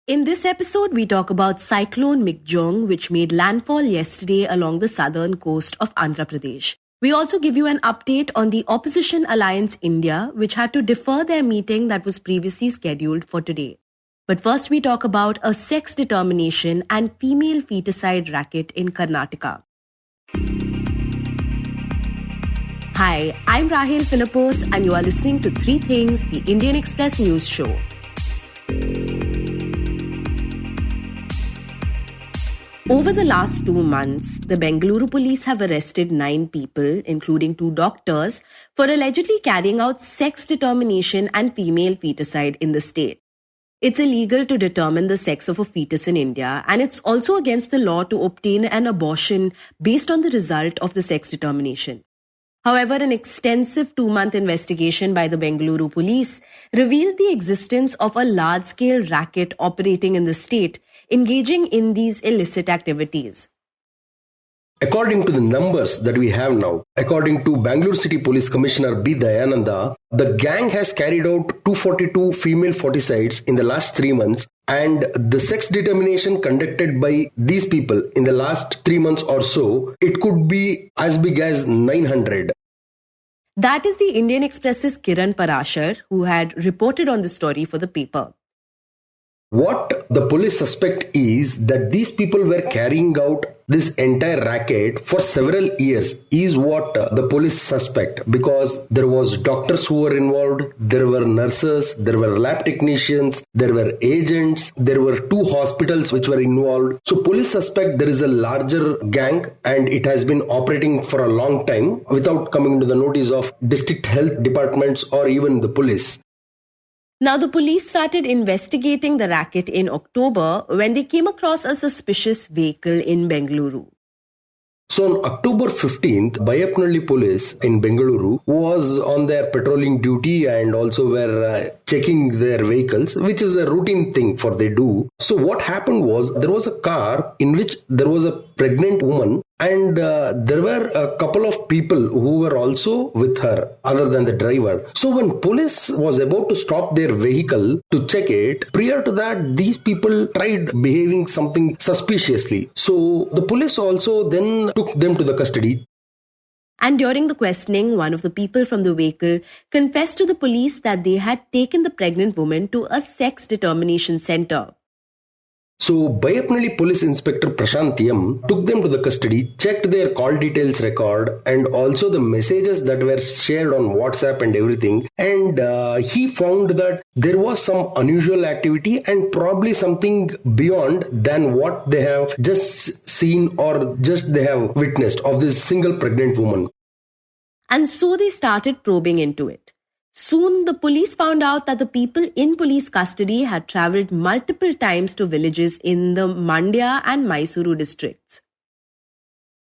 In this episode, we talk about Cyclone Michaung, which made landfall yesterday along the southern coast of Andhra Pradesh. We also give you an update on the opposition alliance India, which had to defer their meeting that was previously scheduled for today. But first, we talk about a sex determination and female foeticide racket in Karnataka. Hi, I'm Rahel Philipose, and you are listening to Three Things, the Indian Express News Show. Over the last 2 months, the Bangalore police have arrested 9 people, including 2 doctors, for allegedly carrying out sex determination and female foeticide in the state. It's illegal to determine the sex of a fetus in India, and it's also against the law to obtain an abortion based on the result of the sex determination. However, an extensive 2-month investigation by the Bangalore police revealed the existence of a large-scale racket operating in the state, engaging in these illicit activities. According to the numbers that we have now, according to Bangalore City Police Commissioner B. Dayananda, the gang has carried out 242 female foeticides in the last 3 months, and the sex determination conducted by these people in the last 3 months or so, it could be as big as 900. That is the Indian Express's Kiran Parashar, who had reported on the story for the paper. What the police suspect is that these people were carrying out this entire racket for several years is what the police suspect, because there was doctors who were involved, there were nurses, there were lab technicians, there were agents, there were 2 hospitals which were involved. So police suspect there is a larger gang and it has been operating for a long time without coming to the notice of district health departments or even the police. Now, the police started investigating the racket in October when they came across a suspicious vehicle in Bengaluru. So on October 15th, Bayapnalli police in Bengaluru was on their patrolling duty and also were checking their vehicles, which is a routine thing for they do. So what happened was there was a car in which there was a pregnant woman, and there were a couple of people who were also with her other than the driver. So when police was about to stop their vehicle to check it, prior to that these people tried behaving something suspiciously. So the police also then took them to the custody. And during the questioning, one of the people from the vehicle confessed to the police that they had taken the pregnant woman to a sex determination center. So, Bayapnalli Police Inspector Prashant M. took them to the custody, checked their call details record and also the messages that were shared on WhatsApp and everything. And he found that there was some unusual activity and probably something beyond than what they have just seen or just they have witnessed of this single pregnant woman. And so they started probing into it. Soon, the police found out that the people in police custody had travelled multiple times to villages in the Mandya and Mysuru districts.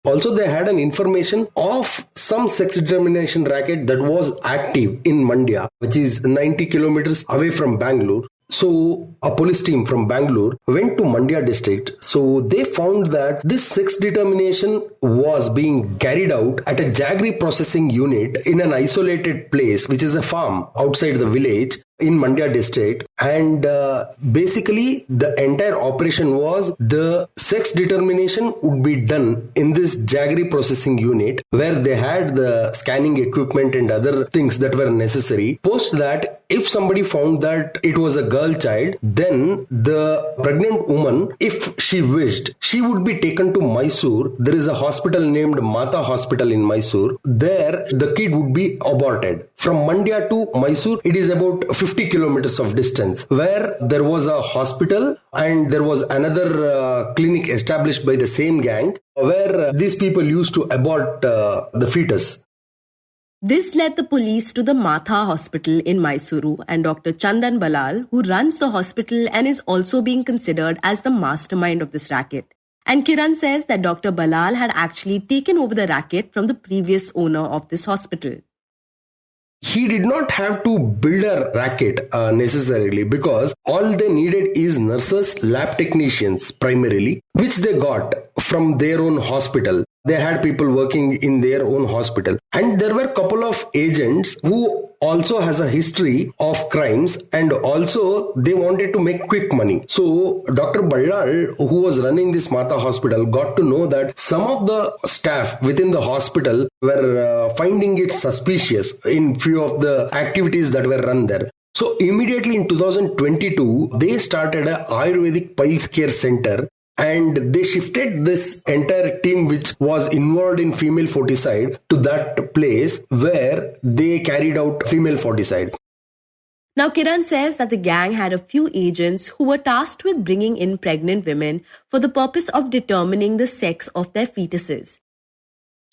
Also, they had an information of some sex determination racket that was active in Mandya, which is 90 kilometers away from Bangalore. So, a police team from Bangalore went to Mandya district. So, they found that this sex determination was being carried out at a jaggery processing unit in an isolated place, which is a farm outside the village in Mandya district. And basically, the entire operation was the sex determination would be done in this jaggery processing unit where they had the scanning equipment and other things that were necessary. Post that, if somebody found that it was a girl child, then the pregnant woman, if she wished, she would be taken to Mysore. There is a hospital named Mata Hospital in Mysore. There, the kid would be aborted. From Mandya to Mysore, it is about 50 kilometers of distance, where there was a hospital and there was another clinic established by the same gang where these people used to abort the fetus. This led the police to the Matha Hospital in Mysuru and Dr. Chandan Balal, who runs the hospital and is also being considered as the mastermind of this racket. And Kiran says that Dr. Balal had actually taken over the racket from the previous owner of this hospital. He did not have to build a racket necessarily, because all they needed is nurses, lab technicians primarily, which they got from their own hospital. They had people working in their own hospital. And there were a couple of agents who also has a history of crimes, and also they wanted to make quick money. So Dr. Ballal, who was running this Mata hospital, got to know that some of the staff within the hospital were finding it suspicious in few of the activities that were run there. So immediately in 2022, they started a Ayurvedic Piles Care Center, and they shifted this entire team which was involved in female foeticide to that place where they carried out female foeticide. Now, Kiran says that the gang had a few agents who were tasked with bringing in pregnant women for the purpose of determining the sex of their fetuses.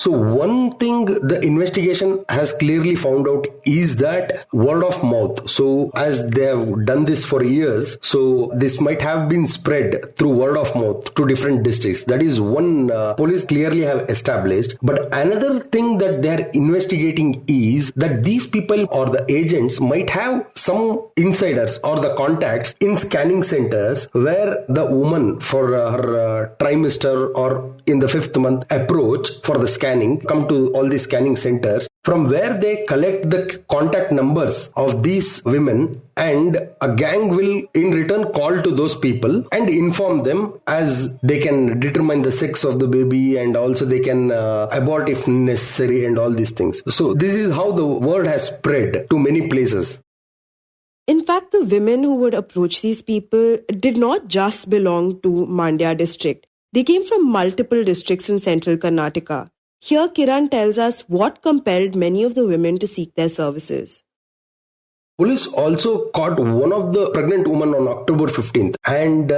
So one thing the investigation has clearly found out is that word of mouth. So as they have done this for years, so this might have been spread through word of mouth to different districts. That is one police clearly have established. But another thing that they are investigating is that these people or the agents might have some insiders or the contacts in scanning centers where the woman for her trimester or in the 5th month approach for the scanning, come to all these scanning centers, from where they collect the contact numbers of these women, and a gang will in return call to those people and inform them as they can determine the sex of the baby, and also they can abort if necessary and all these things. So this is how the word has spread to many places. In fact, the women who would approach these people did not just belong to Mandya district. They came from multiple districts in central Karnataka. Here, Kiran tells us what compelled many of the women to seek their services. Police also caught one of the pregnant women on October 15th, and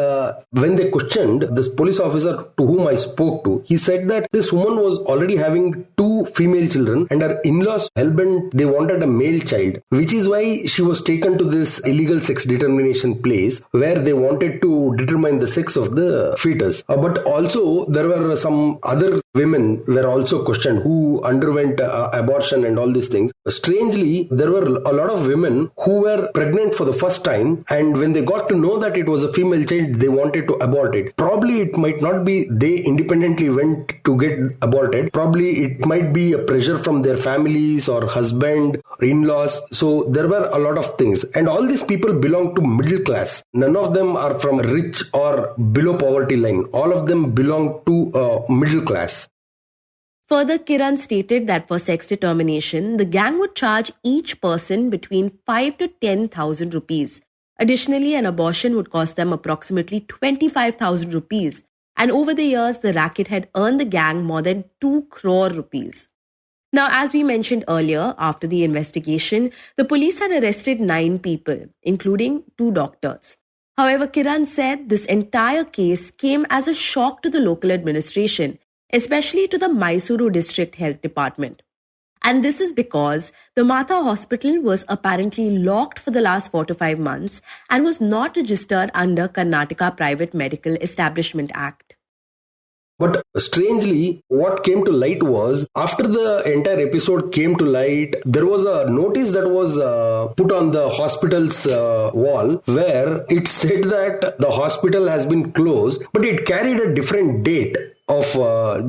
when they questioned this police officer to whom I spoke to, he said that this woman was already having 2 female children and her in-laws hellbent they wanted a male child, which is why she was taken to this illegal sex determination place where they wanted to determine the sex of the fetus. But also there were some other women were also questioned who underwent abortion and all these things. Strangely, there were a lot of women who were pregnant for the first time, and when they got to know that it was a female child, they wanted to abort it. Probably it might not be they independently went to get aborted. Probably it might be a pressure from their families or husband or in-laws. So there were a lot of things, and all these people belong to middle class. None of them are from rich or below poverty line. All of them belong to middle class. Further, Kiran stated that for sex determination, the gang would charge each person between 5 to 10,000 rupees. Additionally, an abortion would cost them approximately 25,000 rupees. And over the years, the racket had earned the gang more than 2 crore rupees. Now, as we mentioned earlier, after the investigation, the police had arrested 9 people, including 2 doctors. However, Kiran said this entire case came as a shock to the local administration, especially to the Mysuru District Health Department. And this is because the Mata hospital was apparently locked for the last 4 to 5 months and was not registered under Karnataka Private Medical Establishment Act. But strangely, what came to light was, after the entire episode came to light, there was a notice that was put on the hospital's wall where it said that the hospital has been closed, but it carried a different date of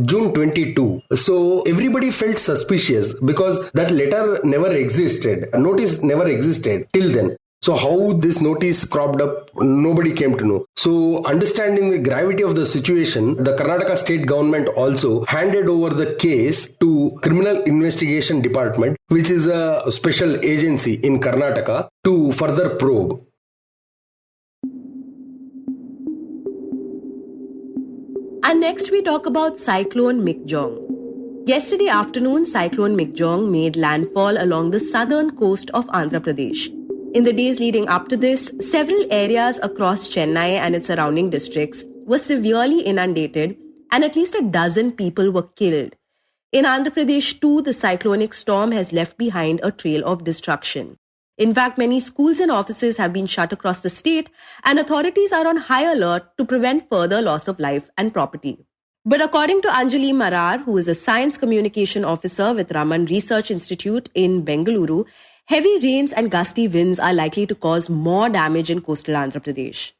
June 22. So everybody felt suspicious because that letter never existed. A notice never existed till then. So how this notice cropped up, nobody came to know. So understanding the gravity of the situation, the Karnataka state government also handed over the case to Criminal Investigation Department, which is a special agency in Karnataka, to further probe. And next we talk about Cyclone Michaung. Yesterday afternoon, Cyclone Michaung made landfall along the southern coast of Andhra Pradesh. In the days leading up to this, several areas across Chennai and its surrounding districts were severely inundated, and at least a dozen people were killed. In Andhra Pradesh too, the cyclonic storm has left behind a trail of destruction. In fact, many schools and offices have been shut across the state, and authorities are on high alert to prevent further loss of life and property. But according to Anjali Marar, who is a science communication officer with Raman Research Institute in Bangalore, heavy rains and gusty winds are likely to cause more damage in coastal Andhra Pradesh.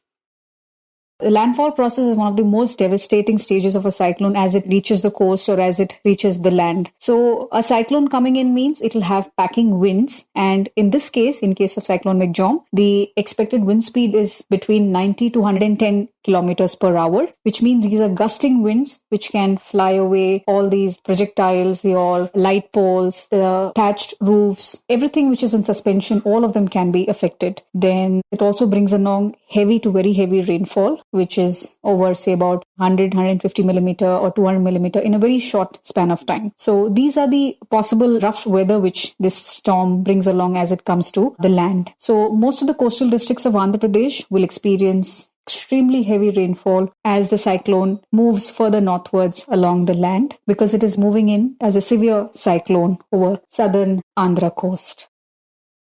The landfall process is one of the most devastating stages of a cyclone as it reaches the coast or as it reaches the land. So a cyclone coming in means it will have packing winds. And in this case, in case of Cyclone Michaung, the expected wind speed is between 90 to 110 kilometers per hour, which means these are gusting winds which can fly away all these projectiles, your light poles, the thatched roofs, everything which is in suspension, all of them can be affected. Then it also brings along heavy to very heavy rainfall, which is over, say, about 100, 150 millimeter or 200 millimeter in a very short span of time. So these are the possible rough weather which this storm brings along as it comes to the land. So most of the coastal districts of Andhra Pradesh will experience extremely heavy rainfall as the cyclone moves further northwards along the land because it is moving in as a severe cyclone over southern Andhra coast.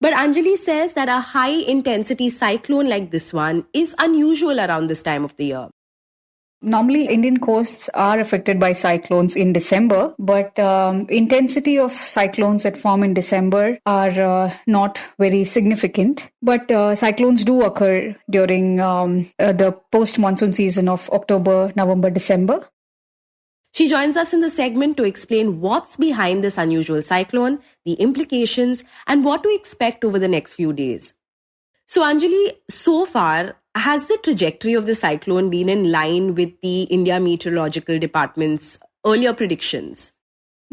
But Anjali says that a high-intensity cyclone like this one is unusual around this time of the year. Normally, Indian coasts are affected by cyclones in December, but intensity of cyclones that form in December are not very significant. But cyclones do occur during the post-monsoon season of October, November, December. She joins us in the segment to explain what's behind this unusual cyclone, the implications, and what to expect over the next few days. So Anjali, so far, has the trajectory of the cyclone been in line with the India Meteorological Department's earlier predictions?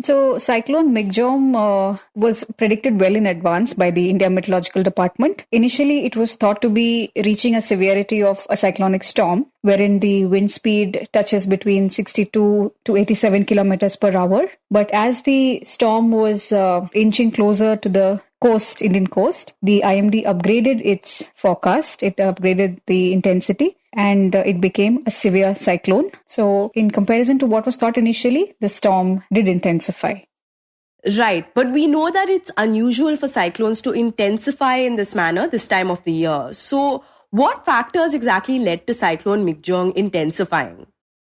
So Cyclone Michaung was predicted well in advance by the India Meteorological Department. Initially, it was thought to be reaching a severity of a cyclonic storm, wherein the wind speed touches between 62 to 87 kilometers per hour. But as the storm was inching closer to the Indian coast, the IMD upgraded its forecast. It upgraded the intensity and it became a severe cyclone. So in comparison to what was thought initially, the storm did intensify. Right, but we know that it's unusual for cyclones to intensify in this manner this time of the year. So what factors exactly led to Cyclone Michaung intensifying?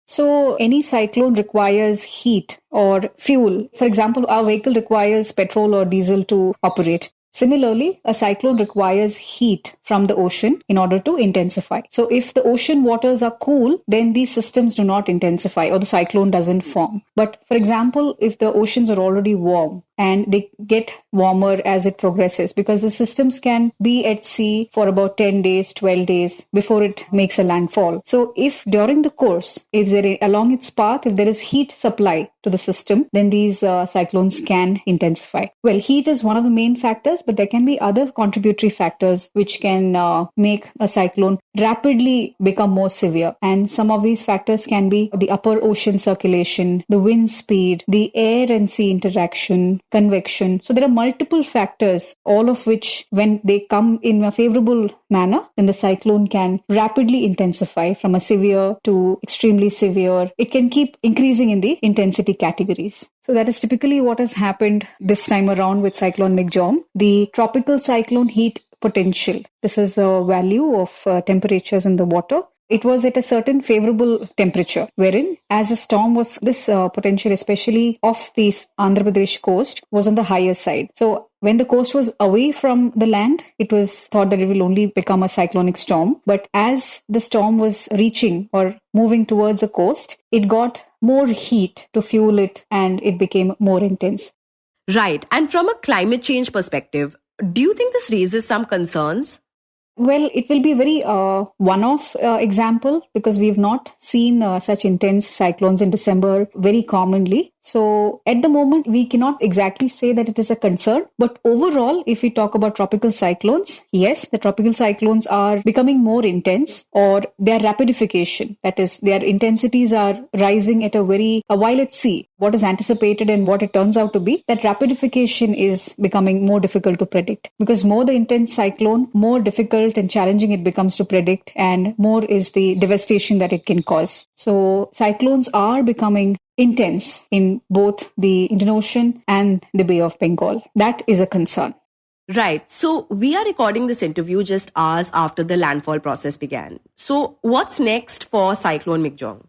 So any cyclone requires heat or fuel. For example, our vehicle requires petrol or diesel to operate. Similarly, a cyclone requires heat from the ocean in order to intensify. So if the ocean waters are cool, then these systems do not intensify or the cyclone doesn't form. But for example, if the oceans are already warm and they get warmer as it progresses, because the systems can be at sea for about 10 days, 12 days before it makes a landfall. So if during the course, along its path, if there is heat supply to the system, then these cyclones can intensify. Well, heat is one of the main factors, but there can be other contributory factors which can make a cyclone rapidly become more severe. And some of these factors can be the upper ocean circulation, the wind speed, the air and sea interaction, convection. So there are multiple factors, all of which, when they come in a favorable manner, then the cyclone can rapidly intensify from a severe to extremely severe. It can keep increasing in the intensity categories. So that is typically what has happened this time around with Cyclone Michaung. The tropical cyclone heat potential. This is a value of temperatures in the water. It was at a certain favorable temperature, wherein as a storm was, this potential, especially off the Andhra Pradesh coast, was on the higher side. So when the coast was away from the land, it was thought that it will only become a cyclonic storm. But as the storm was reaching or moving towards the coast, it got more heat to fuel it and it became more intense. Right. And from a climate change perspective, do you think this raises some concerns? Well, it will be a very one-off example because we've not seen such intense cyclones in December very commonly. So at the moment, we cannot exactly say that it is a concern. But overall, if we talk about tropical cyclones, yes, the tropical cyclones are becoming more intense or their rapidification. That is, their intensities are rising at while at sea. What is anticipated and what it turns out to be, that rapidification is becoming more difficult to predict. Because more the intense cyclone, more difficult and challenging it becomes to predict, and more is the devastation that it can cause. So cyclones are becoming intense in both the Indian Ocean and the Bay of Bengal. That is a concern. Right. So we are recording this interview just hours after the landfall process began. So what's next for Cyclone Michaung?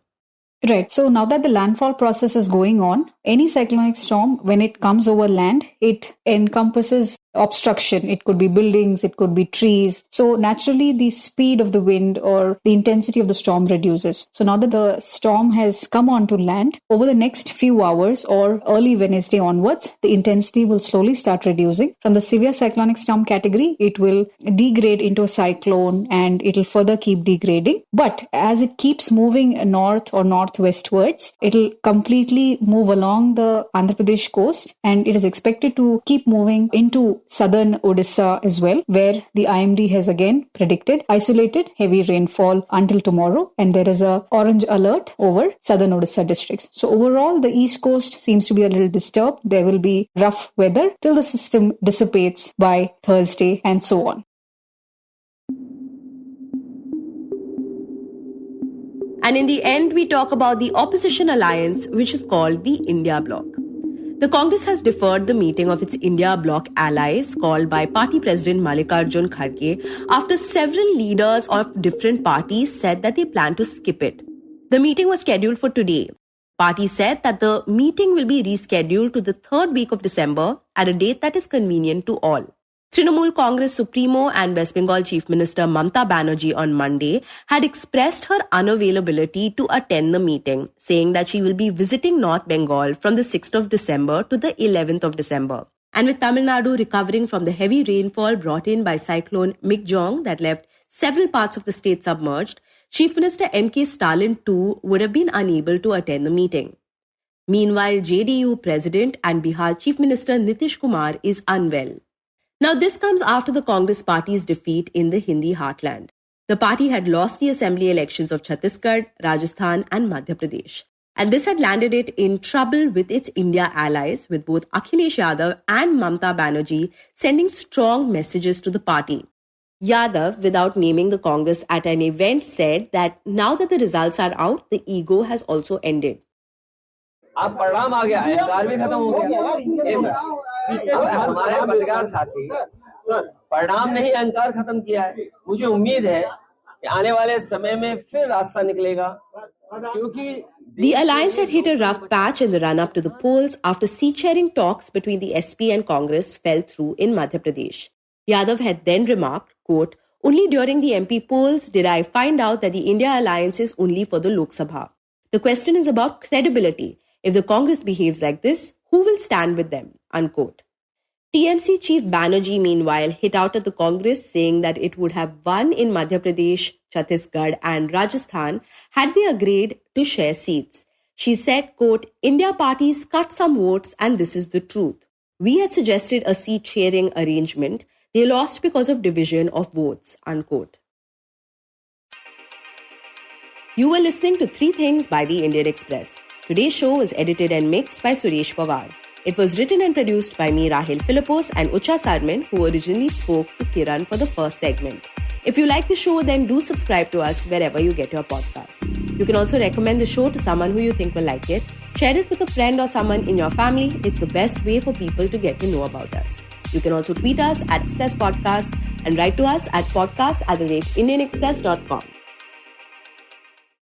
Right. So now that the landfall process is going on, any cyclonic storm, when it comes over land, it encompasses obstruction. It could be buildings, it could be trees. So naturally, the speed of the wind or the intensity of the storm reduces. So now that the storm has come onto land, over the next few hours or early Wednesday onwards, the intensity will slowly start reducing. From the severe cyclonic storm category, it will degrade into a cyclone and it will further keep degrading. But as it keeps moving north or northwestwards, it will completely move along the Andhra Pradesh coast, and it is expected to keep moving into southern Odisha as well, where the IMD has again predicted isolated heavy rainfall until tomorrow, and there is a orange alert over southern Odisha districts. So overall, the east coast seems to be a little disturbed. There will be rough weather till the system dissipates by Thursday and so on. And in the end, we talk about the opposition alliance, which is called the India Bloc. The Congress has deferred the meeting of its India Bloc allies called by Party President Mallikarjun Kharge after several leaders of different parties said that they plan to skip it. The meeting was scheduled for today. Party said that the meeting will be rescheduled to the third week of December at a date that is convenient to all. Trinamool Congress Supremo and West Bengal Chief Minister Mamata Banerjee on Monday had expressed her unavailability to attend the meeting, saying that she will be visiting North Bengal from the 6th of December to the 11th of December. And with Tamil Nadu recovering from the heavy rainfall brought in by Cyclone Michaung that left several parts of the state submerged, Chief Minister M.K. Stalin too would have been unable to attend the meeting. Meanwhile, JDU President and Bihar Chief Minister Nitish Kumar is unwell. Now, this comes after the Congress party's defeat in the Hindi heartland. The party had lost the assembly elections of Chhattisgarh, Rajasthan and Madhya Pradesh. And this had landed it in trouble with its India allies, with both Akhilesh Yadav and Mamata Banerjee sending strong messages to the party. Yadav, without naming the Congress at an event, said that now that the results are out, the ego has also ended. अब परिणाम आ गया, अहंकार भी खत्म हो गया। हमारे पत्रकार साथी परिणाम नहीं अहंकार खत्म किया है। मुझे उम्मीद है कि आने वाले समय में फिर रास्ता निकलेगा, क्योंकि The alliance had hit a rough patch in the run-up to the polls after seat-sharing talks between the SP and Congress fell through in Madhya Pradesh. Yadav had then remarked, quote, "Only during the MP polls did I find out that the India alliance is only for the Lok Sabha. The question is about credibility. If the Congress behaves like this, who will stand with them?" Unquote. TMC Chief Banerjee, meanwhile, hit out at the Congress, saying that it would have won in Madhya Pradesh, Chhattisgarh and Rajasthan had they agreed to share seats. She said, quote, "India parties cut some votes and this is the truth. We had suggested a seat-sharing arrangement. They lost because of division of votes." Unquote. You were listening to 3 Things by the Indian Express. Today's show was edited and mixed by Suresh Pawar. It was written and produced by me, Rahel, Philipose and Utsa Sarmin, who originally spoke to Kiran for the first segment. If you like the show, then do subscribe to us wherever you get your podcasts. You can also recommend the show to someone who you think will like it. Share it with a friend or someone in your family. It's the best way for people to get to know about us. You can also tweet us at Express Podcast and write to us at podcast@indianexpress.com.